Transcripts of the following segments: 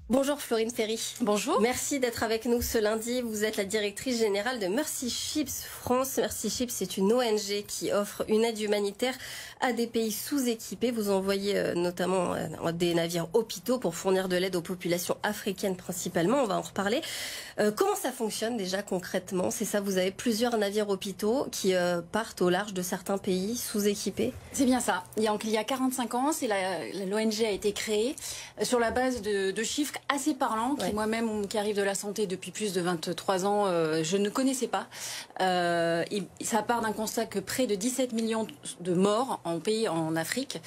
Bonjour Florine Ferry. Bonjour. Merci d'être avec nous ce lundi. Vous êtes la directrice générale de Mercy Ships France. Mercy Ships, c'est une ONG qui offre une aide humanitaire à des pays sous-équipés. Vous envoyez notamment des navires hôpitaux pour fournir de l'aide aux populations africaines principalement. On va en reparler. Comment ça fonctionne déjà concrètement? C'est ça, vous avez plusieurs navires hôpitaux qui partent au large de certains pays sous-équipés? C'est bien ça. Il y a 45 ans, l'ONG a été créée sur la base de chiffres assez parlants, qui moi-même, qui arrive de la santé depuis plus de 23 ans, je ne connaissais pas. Ça part d'un constat que près de 17 millions de morts en Afrique,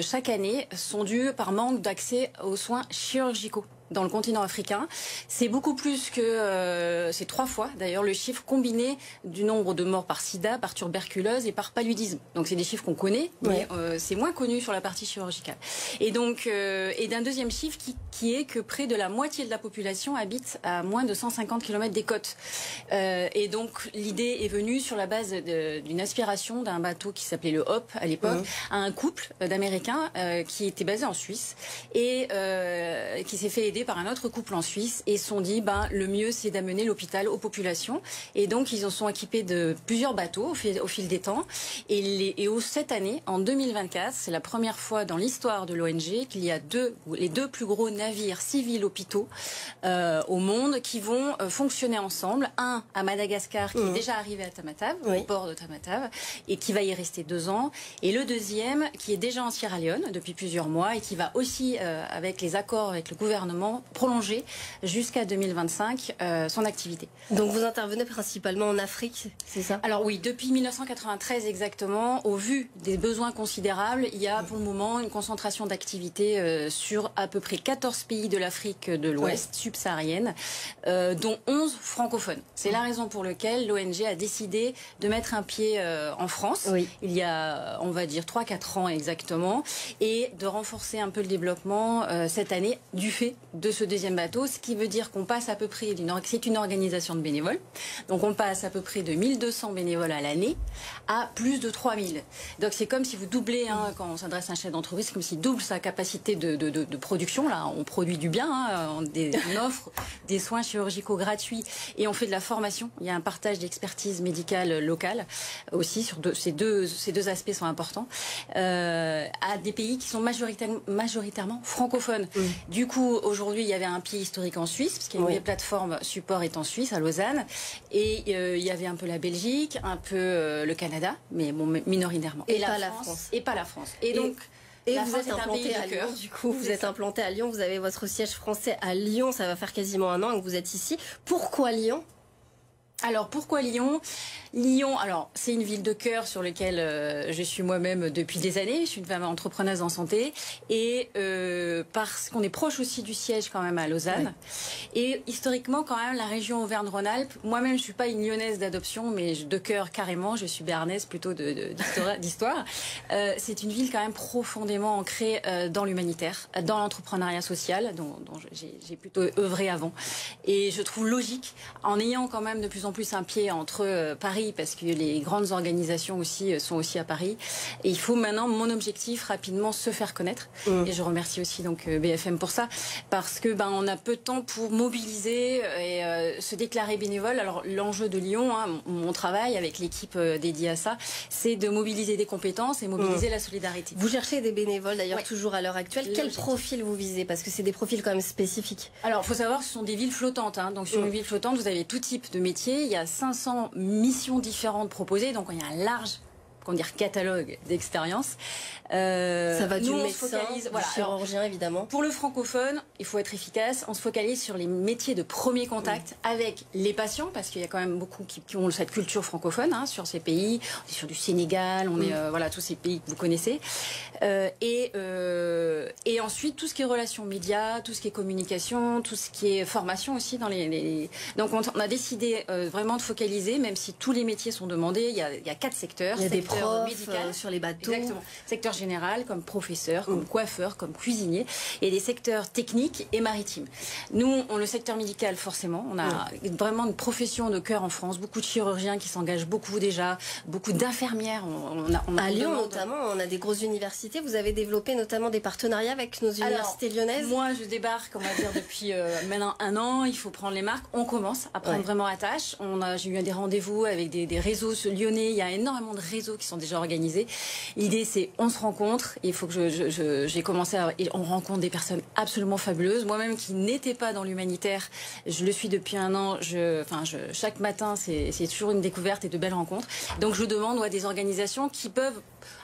chaque année, sont dues par manque d'accès aux soins chirurgicaux dans le continent africain. C'est beaucoup plus que, c'est 3 fois d'ailleurs, le chiffre combiné du nombre de morts par sida, par tuberculose et par paludisme. Donc c'est des chiffres qu'on connaît, mais c'est moins connu sur la partie chirurgicale. Et donc, et d'un deuxième chiffre qui est que près de la moitié de la population habite à moins de 150 km des côtes. Et donc l'idée est venue sur la base d'une aspiration d'un bateau qui s'appelait le Hope à l'époque, à un couple d'Américains qui était basé en Suisse et qui s'est fait aider par un autre couple en Suisse et se sont dit le mieux c'est d'amener l'hôpital aux populations, et donc ils en sont équipés de plusieurs bateaux au fil des temps, et cette année en 2024 c'est la première fois dans l'histoire de l'ONG qu'il y a les deux plus gros navires civils hôpitaux au monde qui vont fonctionner ensemble, un à Madagascar qui est déjà arrivé à Tamatave, au port de Tamatave, et qui va y rester 2 ans, et le deuxième qui est déjà en Sierra Leone depuis plusieurs mois et qui va aussi avec les accords avec le gouvernement prolonger jusqu'à 2025 son activité. Donc vous intervenez principalement en Afrique, c'est ça? Alors oui, depuis 1993 exactement, au vu des besoins considérables, il y a pour le moment une concentration d'activités sur à peu près 14 pays de l'Afrique de l'Ouest subsaharienne, dont 11 francophones. C'est la raison pour laquelle l'ONG a décidé de mettre un pied en France, il y a on va dire 3-4 ans exactement, et de renforcer un peu le développement cette année du fait de ce deuxième bateau, ce qui veut dire qu'on passe à peu près c'est une organisation de bénévoles, donc on passe à peu près de 1200 bénévoles à l'année à plus de 3000. Donc c'est comme si vous doublez, quand on s'adresse à un chef d'entreprise, c'est comme s'il double sa capacité de production. Là, on produit du bien, on offre des soins chirurgicaux gratuits et on fait de la formation. Il y a un partage d'expertise médicale locale aussi, ces deux aspects sont importants, à des pays qui sont majoritairement francophones. Du coup, aujourd'hui, il y avait un pied historique en Suisse, parce qu'il y a une plateforme support est en Suisse, à Lausanne, et il y avait un peu la Belgique, un peu le Canada, mais bon, minoritairement. Et pas la France. Et pas la France. Et donc, vous êtes implanté à Lyon, du coup, vous êtes implanté à Lyon, vous avez votre siège français à Lyon, ça va faire quasiment 1 an que vous êtes ici. Pourquoi Lyon? Alors pourquoi Lyon? Lyon, alors c'est une ville de cœur sur laquelle je suis moi-même depuis des années. Je suis une femme entrepreneuse en santé et parce qu'on est proche aussi du siège quand même à Lausanne. Et historiquement quand même la région Auvergne-Rhône-Alpes. Moi-même je suis pas une lyonnaise d'adoption, mais de cœur carrément. Je suis béarnaise plutôt d'histoire. C'est une ville quand même profondément ancrée dans l'humanitaire, dans l'entrepreneuriat social, dont j'ai plutôt œuvré avant. Et je trouve logique, en ayant quand même de plus en plus un pied entre Paris, parce que les grandes organisations aussi sont aussi à Paris. Et il faut maintenant, mon objectif, rapidement se faire connaître. Et je remercie aussi donc BFM pour ça, parce que on a peu de temps pour mobiliser et se déclarer bénévole. Alors l'enjeu de Lyon, mon travail avec l'équipe dédiée à ça, c'est de mobiliser des compétences et mobiliser la solidarité. Vous cherchez des bénévoles d'ailleurs toujours à l'heure actuelle. Quel profil vous visez? Parce que c'est des profils quand même spécifiques. Alors il faut savoir que ce sont des villes flottantes. Donc sur une ville flottante, vous avez tout type de métiers. Il y a 500 missions différentes proposées, donc il y a un large catalogue d'expériences. Ça va du médecin, du chirurgien évidemment. Pour le francophone, il faut être efficace. On se focalise sur les métiers de premier contact avec les patients, parce qu'il y a quand même beaucoup qui ont cette culture francophone sur ces pays. On est sur du Sénégal, on est tous ces pays que vous connaissez. Et ensuite tout ce qui est relations médias, tout ce qui est communication, tout ce qui est formation aussi dans Donc on a décidé vraiment de focaliser, même si tous les métiers sont demandés. Il y a 4 secteurs. Il y a des secteur médical. Sur les bateaux. Exactement. Secteur général, comme professeur, comme coiffeur, comme cuisinier, et des secteurs techniques et maritimes. Nous, le secteur médical, forcément, on a vraiment une profession de cœur en France, beaucoup de chirurgiens qui s'engagent beaucoup déjà, beaucoup d'infirmières. À Lyon, notamment, on a des grosses universités. Vous avez développé notamment des partenariats avec nos universités lyonnaises. Moi, je débarque, on va dire, depuis maintenant 1 an. Il faut prendre les marques. On commence à prendre vraiment attache. J'ai eu des rendez-vous avec des réseaux lyonnais. Il y a énormément de réseaux qui sont déjà organisés. L'idée, c'est on se rencontre. Il faut que j'ai commencé et on rencontre des personnes absolument fabuleuses. Moi-même, qui n'étais pas dans l'humanitaire, je le suis depuis 1 an. Chaque matin, c'est toujours une découverte et de belles rencontres. Donc, je demande à des organisations qui peuvent,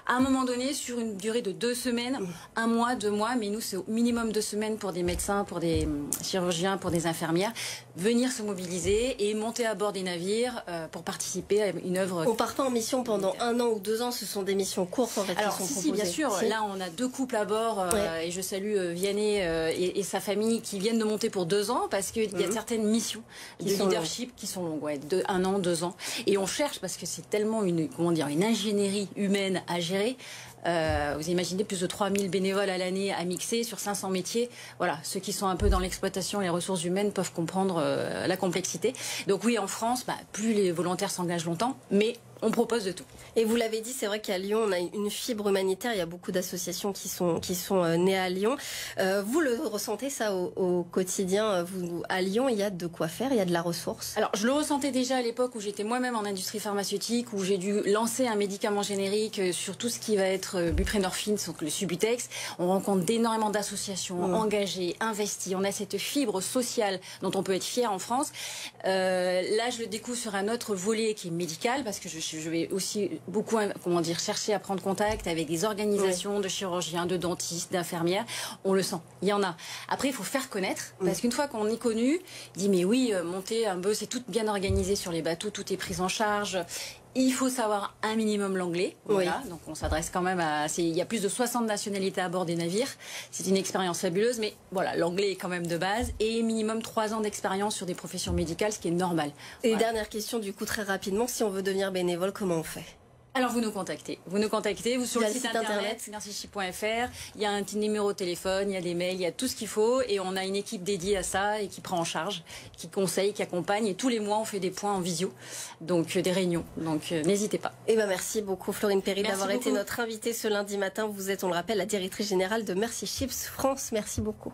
à un moment donné, sur une durée de 2 semaines, 1 mois, 2 mois, mais nous, c'est au minimum 2 semaines pour des médecins, pour des chirurgiens, pour des infirmières, venir se mobiliser et monter à bord des navires pour participer à une œuvre. On part pas en mission pendant 1 an ou 2 ans, ce sont des missions courtes en fait. Alors, qui sont si, bien sûr. Là, on a 2 couples à bord et je salue Vianney et sa famille qui viennent de monter pour 2 ans parce qu'il y a certaines missions de leadership qui sont longues, de 1 an, 2 ans. Et on cherche parce que c'est tellement une ingénierie humaine à gérer. Vous imaginez plus de 3000 bénévoles à l'année à mixer sur 500 métiers. Voilà, ceux qui sont un peu dans l'exploitation et les ressources humaines peuvent comprendre la complexité. Donc oui, en France, plus les volontaires s'engagent longtemps, mais on propose de tout. Et vous l'avez dit, c'est vrai qu'à Lyon, on a une fibre humanitaire. Il y a beaucoup d'associations qui sont nées à Lyon. Vous le ressentez ça au quotidien. À Lyon, il y a de quoi faire, il y a de la ressource. Alors, je le ressentais déjà à l'époque où j'étais moi-même en industrie pharmaceutique, où j'ai dû lancer un médicament générique sur tout ce qui va être buprenorphine, donc le Subutex. On rencontre énormément d'associations engagées, investies. On a cette fibre sociale dont on peut être fier en France. Là, je le découvre sur un autre volet qui est médical, parce que je vais aussi beaucoup, chercher à prendre contact avec des organisations de chirurgiens, de dentistes, d'infirmières. On le sent, il y en a. Après, il faut faire connaître, parce qu'une fois qu'on est connu, il dit mais oui, monter un bœuf, c'est tout bien organisé sur les bateaux, tout est pris en charge. Il faut savoir un minimum l'anglais. Voilà. Donc on s'adresse quand même à... Il y a plus de 60 nationalités à bord des navires. C'est une expérience fabuleuse, mais voilà, l'anglais est quand même de base. Et minimum 3 ans d'expérience sur des professions médicales, ce qui est normal. Et dernière question, du coup, très rapidement, si on veut devenir bénévole, comment on fait ? Alors vous nous contactez. Vous sur le site internet mercichips.fr. Il y a un petit numéro de téléphone, il y a des mails, il y a tout ce qu'il faut. Et on a une équipe dédiée à ça et qui prend en charge, qui conseille, qui accompagne. Et tous les mois, on fait des points en visio, donc des réunions. Donc n'hésitez pas. Merci beaucoup Florine Perry d'avoir été notre invitée ce lundi matin. Vous êtes, on le rappelle, la directrice générale de Merci Chips France. Merci beaucoup.